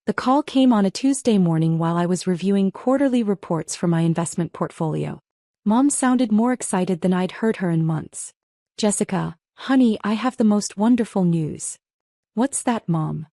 The call came on a Tuesday morning while I was reviewing quarterly reports for my investment portfolio. Mom sounded more excited than I'd heard her in months. "Jessica, honey, I have the most wonderful news." "What's that, Mom?"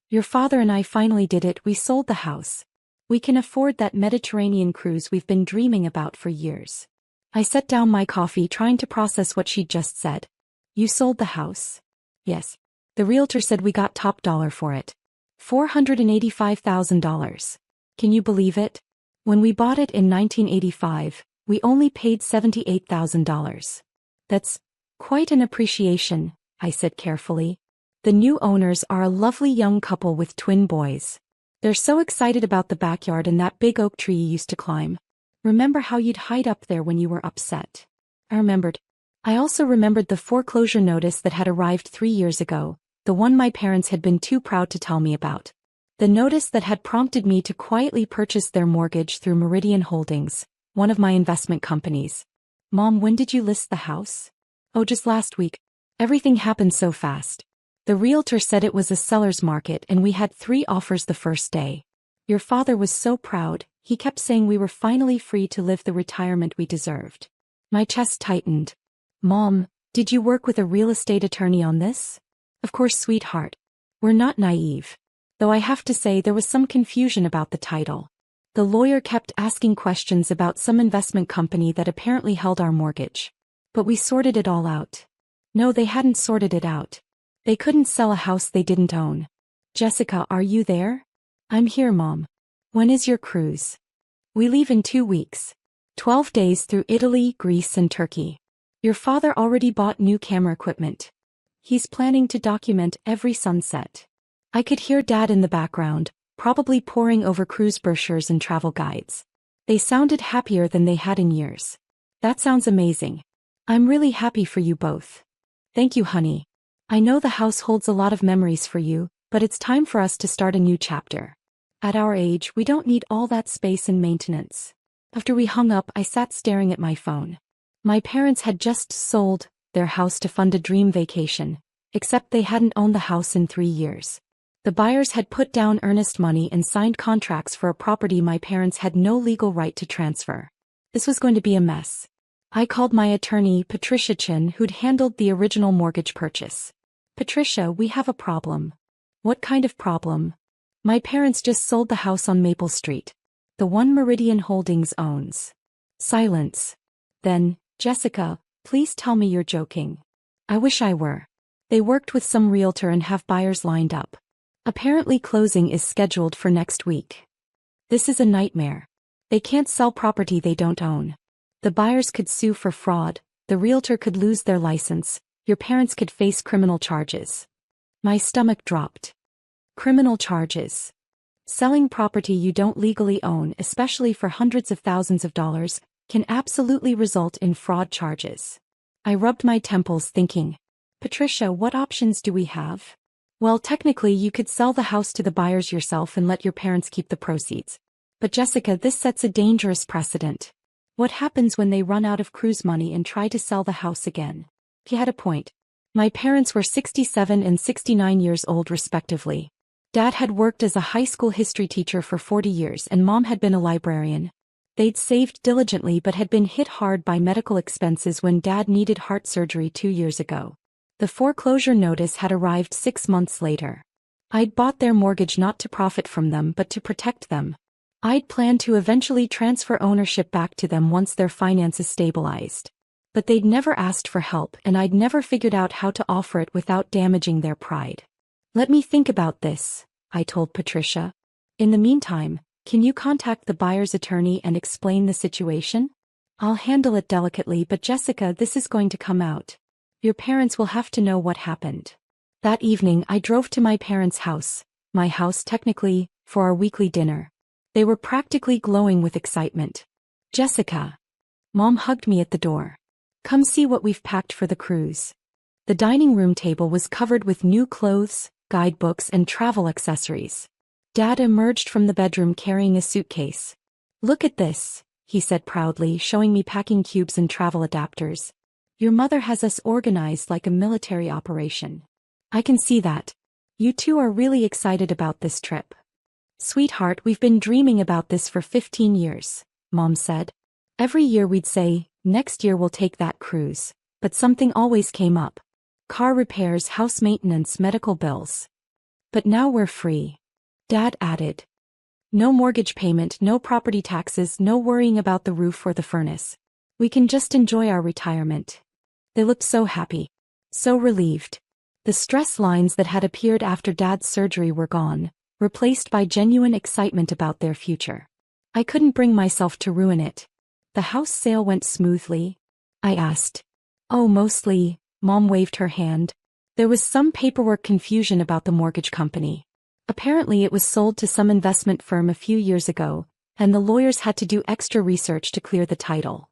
"Your father and I finally did it. We sold the house. We can afford that Mediterranean cruise we've been dreaming about for years." I set down my coffee, trying to process what she'd just said. "You sold the house?" "Yes. The realtor said we got top dollar for it. $485,000. Can you believe it? When we bought it in 1985, we only paid $78,000. That's quite an appreciation," I said carefully. "The new owners are a lovely young couple with twin boys. They're so excited about the backyard and that big oak tree you used to climb. Remember how you'd hide up there when you were upset?" I remembered. I also remembered the foreclosure notice that had arrived 3 years ago, the one my parents had been too proud to tell me about. The notice that had prompted me to quietly purchase their mortgage through Meridian Holdings, one of my investment companies. "Mom, when did you list the house?" "Oh, just last week. Everything happened so fast. The realtor said it was a seller's market and we had 3 offers the first day. Your father was so proud, he kept saying we were finally free to live the retirement we deserved." My chest tightened. "Mom, did you work with a real estate attorney on this?" "Of course, sweetheart. We're not naive. Though I have to say there was some confusion about the title. The lawyer kept asking questions about some investment company that apparently held our mortgage. But we sorted it all out." "No, they hadn't sorted it out. They couldn't sell a house they didn't own." "Jessica, are you there?" "I'm here, Mom. When is your cruise?" "We leave in 2 weeks. 12 days through Italy, Greece and Turkey. Your father already bought new camera equipment. He's planning to document every sunset." I could hear Dad in the background, probably poring over cruise brochures and travel guides. They sounded happier than they had in years. "That sounds amazing. I'm really happy for you both." "Thank you, honey. I know the house holds a lot of memories for you, but it's time for us to start a new chapter. At our age, we don't need all that space and maintenance." After we hung up, I sat staring at my phone. My parents had just sold their house to fund a dream vacation, except they hadn't owned the house in 3 years. The buyers had put down earnest money and signed contracts for a property my parents had no legal right to transfer. This was going to be a mess. I called my attorney, Patricia Chin, who'd handled the original mortgage purchase. "Patricia, we have a problem." "What kind of problem?" "My parents just sold the house on Maple Street. The one Meridian Holdings owns." Silence. Then, "Jessica, please tell me you're joking." "I wish I were. They worked with some realtor and have buyers lined up. Apparently closing is scheduled for next week. This is a nightmare. They can't sell property they don't own. The buyers could sue for fraud, the realtor could lose their license, your parents could face criminal charges." My stomach dropped. Criminal charges. Selling property you don't legally own, especially for hundreds of thousands of dollars, can absolutely result in fraud charges. I rubbed my temples thinking, "Patricia, what options do we have?" "Well, technically you could sell the house to the buyers yourself and let your parents keep the proceeds. But Jessica, this sets a dangerous precedent. What happens when they run out of cruise money and try to sell the house again?" He had a point. My parents were 67 and 69 years old respectively. Dad had worked as a high school history teacher for 40 years and Mom had been a librarian. They'd saved diligently but had been hit hard by medical expenses when Dad needed heart surgery 2 years ago. The foreclosure notice had arrived 6 months later. I'd bought their mortgage not to profit from them but to protect them. I'd planned to eventually transfer ownership back to them once their finances stabilized. But they'd never asked for help and I'd never figured out how to offer it without damaging their pride. "Let me think about this," I told Patricia. "In the meantime, can you contact the buyer's attorney and explain the situation?" "I'll handle it delicately, but Jessica, this is going to come out. Your parents will have to know what happened." That evening I drove to my parents' house, my house technically, for our weekly dinner. They were practically glowing with excitement. "Jessica." Mom hugged me at the door. "Come see what we've packed for the cruise." The dining room table was covered with new clothes, guidebooks and travel accessories. Dad emerged from the bedroom carrying a suitcase. "Look at this," he said proudly, showing me packing cubes and travel adapters. "Your mother has us organized like a military operation." "I can see that. You two are really excited about this trip." Sweetheart, we've been dreaming about this for 15 years, Mom said. Every year we'd say, next year we'll take that cruise. But something always came up. Car repairs, house maintenance, medical bills. But now we're free. Dad added. No mortgage payment, no property taxes, no worrying about the roof or the furnace. We can just enjoy our retirement. They looked so happy. So relieved. The stress lines that had appeared after Dad's surgery were gone, replaced by genuine excitement about their future. I couldn't bring myself to ruin it. The house sale went smoothly? I asked. Oh, mostly, Mom waved her hand. There was some paperwork confusion about the mortgage company. Apparently it was sold to some investment firm a few years ago, and the lawyers had to do extra research to clear the title.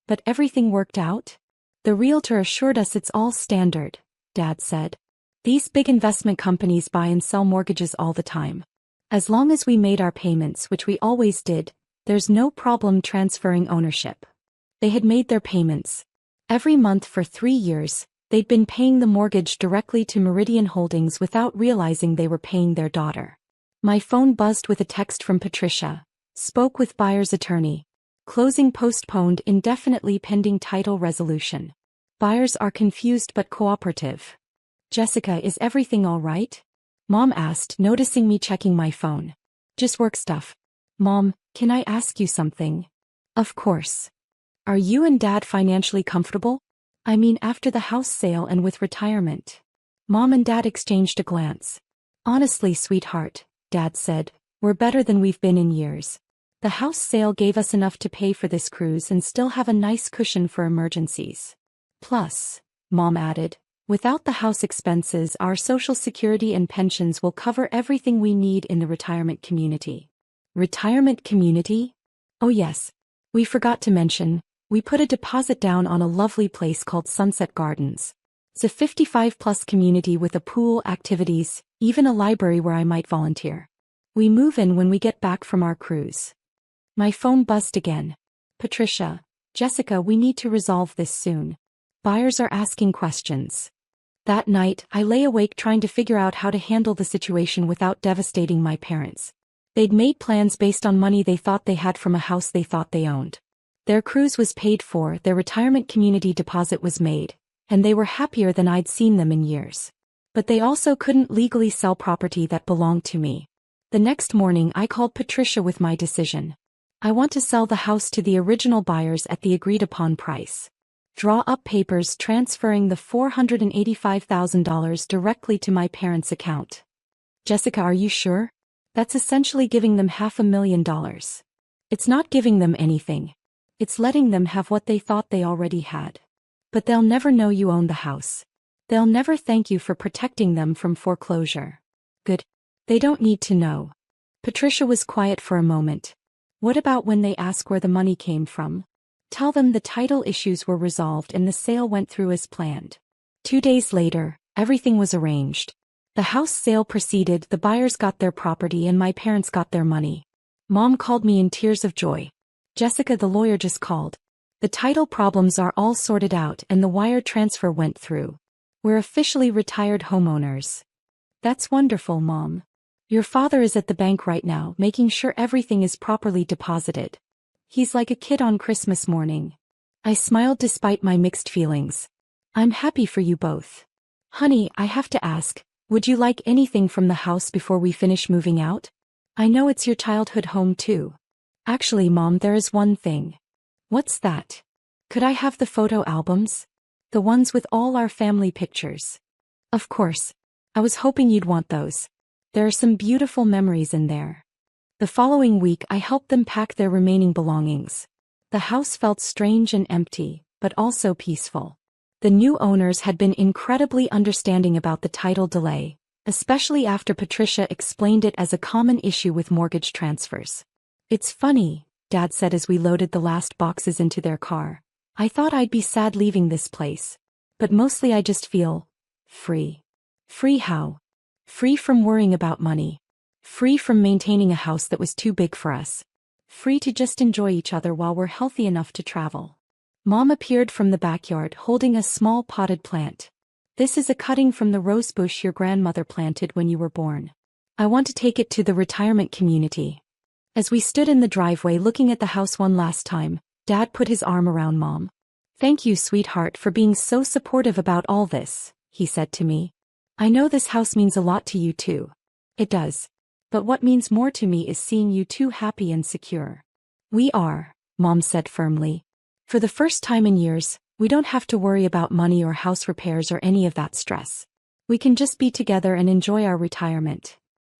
But everything worked out? The realtor assured us it's all standard, Dad said. These big investment companies buy and sell mortgages all the time. As long as we made our payments, which we always did, there's no problem transferring ownership. They had made their payments. Every month for 3 years, they'd been paying the mortgage directly to Meridian Holdings without realizing they were paying their daughter. My phone buzzed with a text from Patricia. Spoke with buyer's attorney. Closing postponed indefinitely pending title resolution. Buyers are confused but cooperative. Jessica, is everything all right? Mom asked, noticing me checking my phone. Just work stuff. Mom, can I ask you something? Of course. Are you and Dad financially comfortable? I mean, after the house sale and with retirement. Mom and Dad exchanged a glance. Honestly, sweetheart, Dad said, we're better than we've been in years. The house sale gave us enough to pay for this cruise and still have a nice cushion for emergencies. Plus, Mom added, without the house expenses, our Social Security and pensions will cover everything we need in the retirement community. Retirement community? Oh yes. We forgot to mention, we put a deposit down on a lovely place called Sunset Gardens. It's a 55-plus community with a pool, activities, even a library where I might volunteer. We move in when we get back from our cruise. My phone buzzed again. Patricia, Jessica, we need to resolve this soon. Buyers are asking questions. That night, I lay awake trying to figure out how to handle the situation without devastating my parents. They'd made plans based on money they thought they had from a house they thought they owned. Their cruise was paid for, their retirement community deposit was made, and they were happier than I'd seen them in years. But they also couldn't legally sell property that belonged to me. The next morning I called Patricia with my decision. I want to sell the house to the original buyers at the agreed-upon price. Draw up papers transferring the $485,000 directly to my parents' account. Jessica, are you sure? That's essentially giving them $500,000. It's not giving them anything. It's letting them have what they thought they already had. But they'll never know you own the house. They'll never thank you for protecting them from foreclosure. Good. They don't need to know. Patricia was quiet for a moment. What about when they ask where the money came from? Tell them the title issues were resolved and the sale went through as planned. 2 days later, everything was arranged. The house sale proceeded, the buyers got their property and my parents got their money. Mom called me in tears of joy. Jessica, the lawyer just called. The title problems are all sorted out and the wire transfer went through. We're officially retired homeowners. That's wonderful, Mom. Your father is at the bank right now, making sure everything is properly deposited. He's like a kid on Christmas morning. I smiled despite my mixed feelings. I'm happy for you both. Honey, I have to ask, would you like anything from the house before we finish moving out? I know it's your childhood home too. Actually, Mom, there is one thing. What's that? Could I have the photo albums? The ones with all our family pictures. Of course. I was hoping you'd want those. There are some beautiful memories in there. The following week I helped them pack their remaining belongings. The house felt strange and empty, but also peaceful. The new owners had been incredibly understanding about the title delay, especially after Patricia explained it as a common issue with mortgage transfers. It's funny, Dad said as we loaded the last boxes into their car. I thought I'd be sad leaving this place. But mostly I just feel free. Free how? Free from worrying about money. Free from maintaining a house that was too big for us. Free to just enjoy each other while we're healthy enough to travel. Mom appeared from the backyard holding a small potted plant. This is a cutting from the rosebush your grandmother planted when you were born. I want to take it to the retirement community. As we stood in the driveway looking at the house one last time, Dad put his arm around Mom. "Thank you, sweetheart, for being so supportive about all this," he said to me. "I know this house means a lot to you too." "It does. But what means more to me is seeing you two happy and secure." "We are," Mom said firmly. "For the first time in years, we don't have to worry about money or house repairs or any of that stress. We can just be together and enjoy our retirement."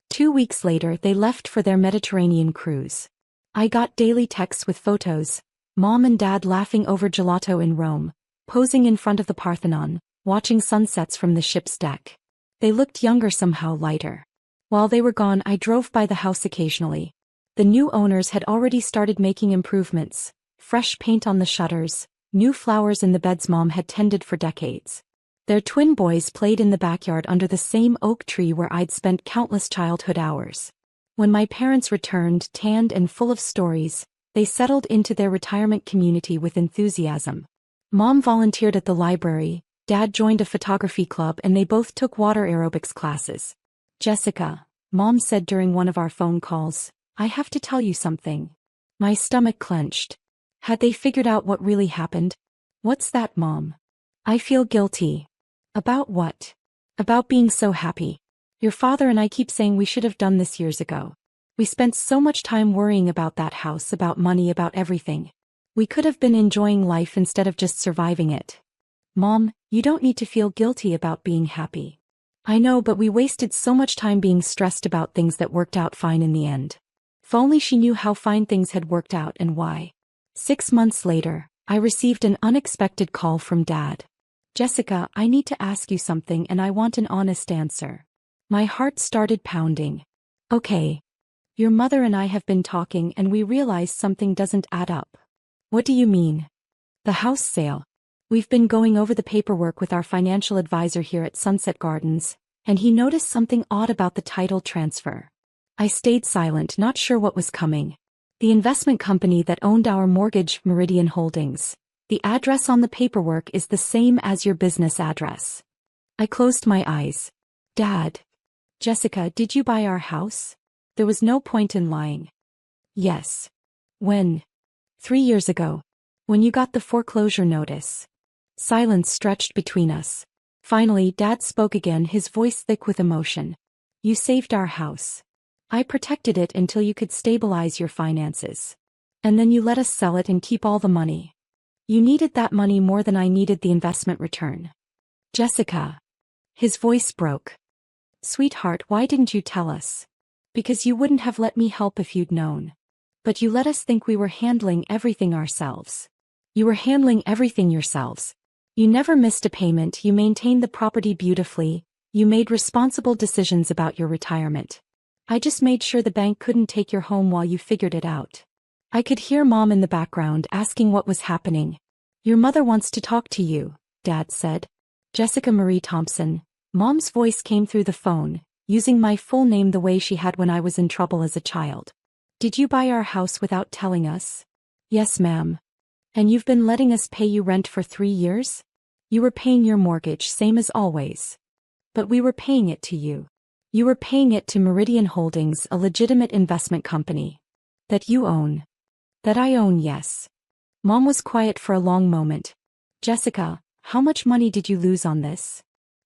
2 weeks later, they left for their Mediterranean cruise. I got daily texts with photos, Mom and Dad laughing over gelato in Rome, posing in front of the Parthenon, watching sunsets from the ship's deck. They looked younger, somehow lighter. While they were gone, I drove by the house occasionally. The new owners had already started making improvements: fresh paint on the shutters, new flowers in the beds Mom had tended for decades. Their twin boys played in the backyard under the same oak tree where I'd spent countless childhood hours. When my parents returned, tanned and full of stories, they settled into their retirement community with enthusiasm. Mom volunteered at the library, Dad joined a photography club, and they both took water aerobics classes. "Jessica," Mom said during one of our phone calls, "I have to tell you something." My stomach clenched. Had they figured out what really happened? "What's that, Mom?" "I feel guilty." "About what?" "About being so happy. Your father and I keep saying we should have done this years ago. We spent so much time worrying about that house, about money, about everything. We could have been enjoying life instead of just surviving it." "Mom, you don't need to feel guilty about being happy." "I know, but we wasted so much time being stressed about things that worked out fine in the end." If only she knew how fine things had worked out and why. 6 months later, I received an unexpected call from Dad. "Jessica, I need to ask you something and I want an honest answer." My heart started pounding. "Okay. Your mother and I have been talking and we realized something doesn't add up." "What do you mean?" "The house sale. We've been going over the paperwork with our financial advisor here at Sunset Gardens, and he noticed something odd about the title transfer." I stayed silent, not sure what was coming. "The investment company that owned our mortgage, Meridian Holdings. The address on the paperwork is the same as your business address." I closed my eyes. "Dad." "Jessica, did you buy our house?" There was no point in lying. "Yes." "When?" 3 years ago. When you got the foreclosure notice." Silence stretched between us. Finally, Dad spoke again, his voice thick with emotion. "You saved our house. I protected it until you could stabilize your finances. And then you let us sell it and keep all the money. You needed that money more than I needed the investment return." "Jessica." His voice broke. "Sweetheart, why didn't you tell us?" "Because you wouldn't have let me help if you'd known. But you let us think we were handling everything ourselves." "You were handling everything yourselves. You never missed a payment, you maintained the property beautifully, you made responsible decisions about your retirement. I just made sure the bank couldn't take your home while you figured it out." I could hear Mom in the background asking what was happening. "Your mother wants to talk to you," Dad said. "Jessica Marie Thompson." Mom's voice came through the phone, using my full name the way she had when I was in trouble as a child. "Did you buy our house without telling us?" "Yes, ma'am." "And you've been letting us pay you rent for 3 years?" "You were paying your mortgage, same as always." "But we were paying it to you." "You were paying it to Meridian Holdings, a legitimate investment company." "That you own." "That I own, yes." Mom was quiet for a long moment. "Jessica, how much money did you lose on this?"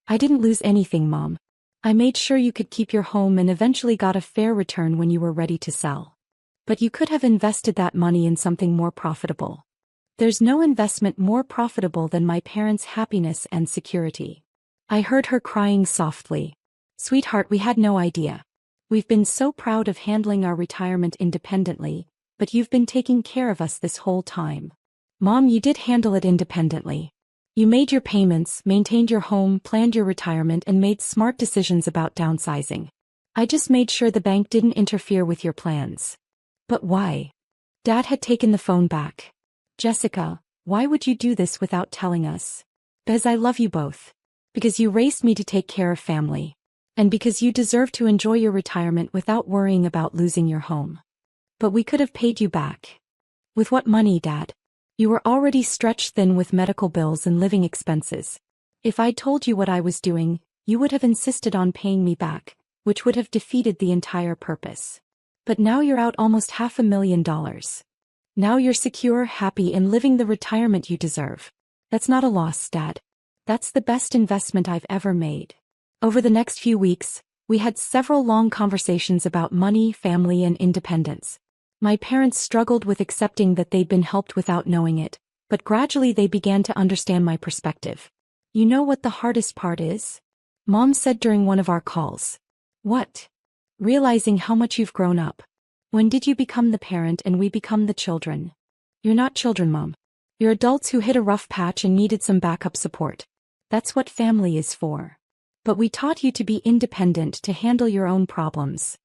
"I didn't lose anything, Mom. I made sure you could keep your home and eventually got a fair return when you were ready to sell. But you could have invested that money in something more profitable." "There's no investment more profitable than my parents' happiness and security." I heard her crying softly. "Sweetheart, we had no idea. We've been so proud of handling our retirement independently, but you've been taking care of us this whole time." "Mom, you did handle it independently. You made your payments, maintained your home, planned your retirement, and made smart decisions about downsizing. I just made sure the bank didn't interfere with your plans." "But why?" Dad had taken the phone back. "Jessica, why would you do this without telling us?" "Because I love you both. Because you raised me to take care of family. And because you deserve to enjoy your retirement without worrying about losing your home." "But we could have paid you back." "With what money, Dad? You were already stretched thin with medical bills and living expenses. If I'd told you what I was doing, you would have insisted on paying me back, which would have defeated the entire purpose. But now you're out almost $500,000. Now you're secure, happy, and living the retirement you deserve. That's not a loss, Dad. That's the best investment I've ever made. Over the next few weeks, we had several long conversations about money, family, and independence. My parents struggled with accepting that they'd been helped without knowing it, but gradually they began to understand my perspective. You know what the hardest part is? Mom said during one of our calls. What? Realizing how much you've grown up. When did you become the parent and we become the children? You're not children, Mom. You're adults who hit a rough patch and needed some backup support. That's what family is for. But we taught you to be independent, to handle your own problems.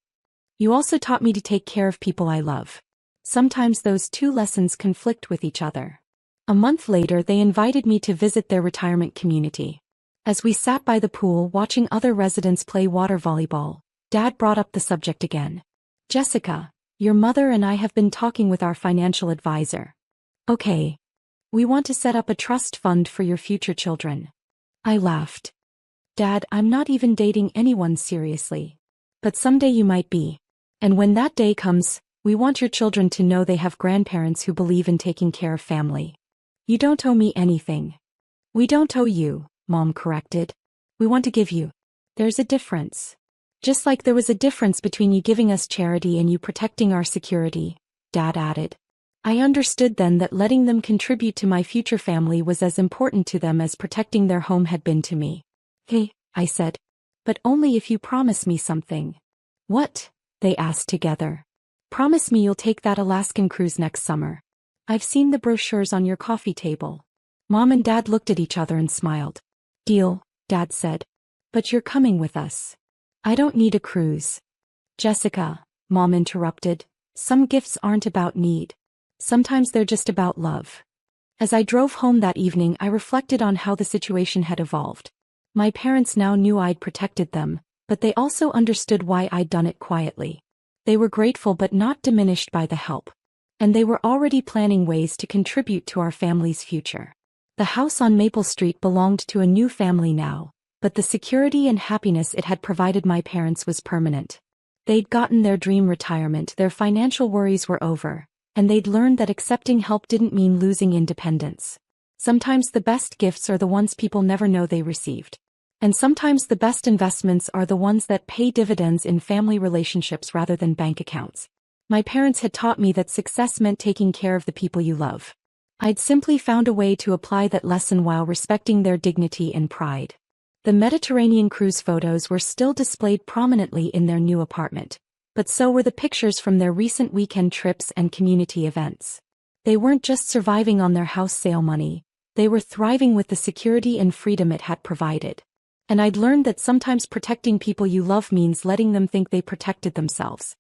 You also taught me to take care of people I love. Sometimes those two lessons conflict with each other. A month later, they invited me to visit their retirement community. As we sat by the pool watching other residents play water volleyball, Dad brought up the subject again. Jessica, your mother and I have been talking with our financial advisor. Okay. We want to set up a trust fund for your future children. I laughed. Dad, I'm not even dating anyone seriously. But someday you might be. And when that day comes, we want your children to know they have grandparents who believe in taking care of family. You don't owe me anything. We don't owe you, Mom corrected. We want to give you. There's a difference. Just like there was a difference between you giving us charity and you protecting our security, Dad added. I understood then that letting them contribute to my future family was as important to them as protecting their home had been to me. Hey, I said. But only if you promise me something. What? They asked together. Promise me you'll take that Alaskan cruise next summer. I've seen the brochures on your coffee table. Mom and Dad looked at each other and smiled. Deal, Dad said. But you're coming with us. I don't need a cruise. Jessica, Mom interrupted, some gifts aren't about need. Sometimes they're just about love. As I drove home that evening, I reflected on how the situation had evolved. My parents now knew I'd protected them, but they also understood why I'd done it quietly. They were grateful but not diminished by the help. And they were already planning ways to contribute to our family's future. The house on Maple Street belonged to a new family now, but the security and happiness it had provided my parents was permanent. They'd gotten their dream retirement, their financial worries were over, and they'd learned that accepting help didn't mean losing independence. Sometimes the best gifts are the ones people never know they received. And sometimes the best investments are the ones that pay dividends in family relationships rather than bank accounts. My parents had taught me that success meant taking care of the people you love. I'd simply found a way to apply that lesson while respecting their dignity and pride. The Mediterranean cruise photos were still displayed prominently in their new apartment, but so were the pictures from their recent weekend trips and community events. They weren't just surviving on their house sale money, they were thriving with the security and freedom it had provided. And I'd learned that sometimes protecting people you love means letting them think they protected themselves.